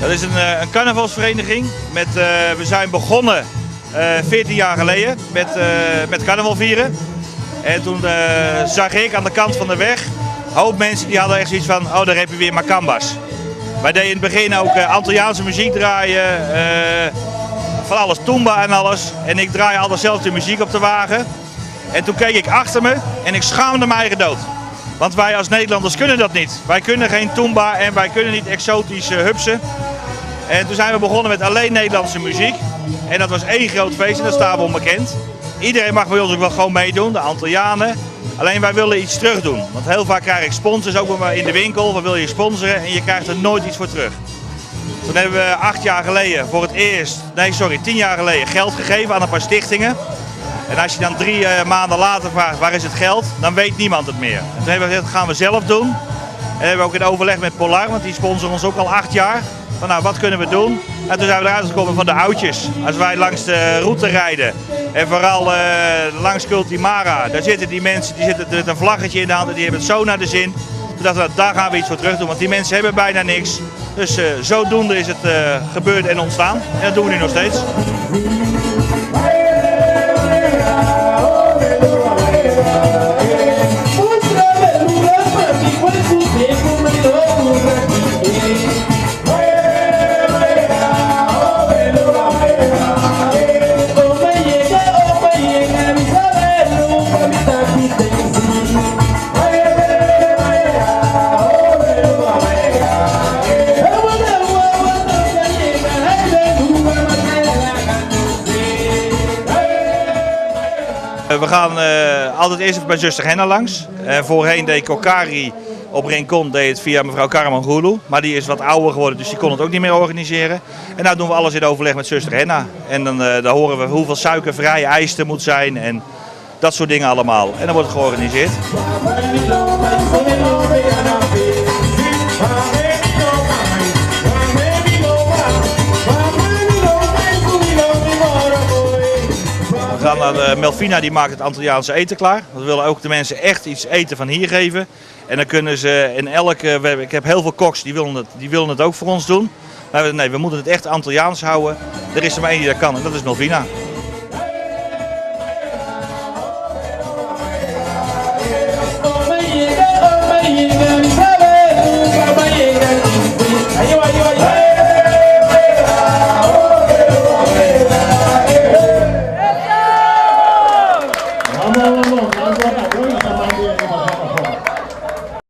Dat is een carnavalsvereniging. We zijn begonnen 14 jaar geleden met carnaval vieren. En toen zag ik aan de kant van de weg een hoop mensen die hadden echt zoiets van, oh daar heb je weer macambas. Wij deden in het begin ook Antilliaanse muziek draaien, van alles, Tumba en alles. En ik draai altijd zelf de muziek op de wagen. En toen keek ik achter me en ik schaamde me eigen dood. Want wij als Nederlanders kunnen dat niet. Wij kunnen geen Tumba en wij kunnen niet exotisch hupsen. En toen zijn we begonnen met alleen Nederlandse muziek. En dat was één groot feest en daar staan we onbekend. Iedereen mag bij ons ook wel gewoon meedoen, de Antillianen. Alleen wij willen iets terug doen. Want heel vaak krijg ik sponsors, ook in de winkel. Wat wil je sponsoren? En je krijgt er nooit iets voor terug. Toen hebben we 10 jaar geleden geld gegeven aan een paar stichtingen. En als je dan 3 maanden later vraagt waar is het geld, dan weet niemand het meer. En toen hebben we gezegd, dat gaan we zelf doen. En hebben we ook in overleg met Polar, want die sponsoren ons ook al 8 jaar. Van nou, wat kunnen we doen? En toen zijn we eruit gekomen van de oudjes. Als wij langs de route rijden en vooral langs Cultimara, daar zitten die mensen die zitten met een vlaggetje in de hand en die hebben het zo naar de zin. Toen dachten we, daar gaan we iets voor terug doen, want die mensen hebben bijna niks. Dus zodoende is het gebeurd en ontstaan. En dat doen we nu nog steeds. We gaan altijd eerst even bij zuster Henna langs. Voorheen deed Kokari op Rincon deed het via mevrouw Karaman Gulu. Maar die is wat ouder geworden, dus die kon het ook niet meer organiseren. En nou doen we alles in overleg met zuster Henna. En dan horen we hoeveel suikervrij ijs er moet zijn en dat soort dingen allemaal. En dan wordt het georganiseerd. We gaan naar Melvina, die maakt het Antilliaanse eten klaar. We willen ook de mensen echt iets eten van hier geven. En dan kunnen ze in ik heb heel veel koks, die willen het ook voor ons doen. Maar nee, we moeten het echt Antilliaans houden. Er is er maar één die dat kan en dat is Melvina.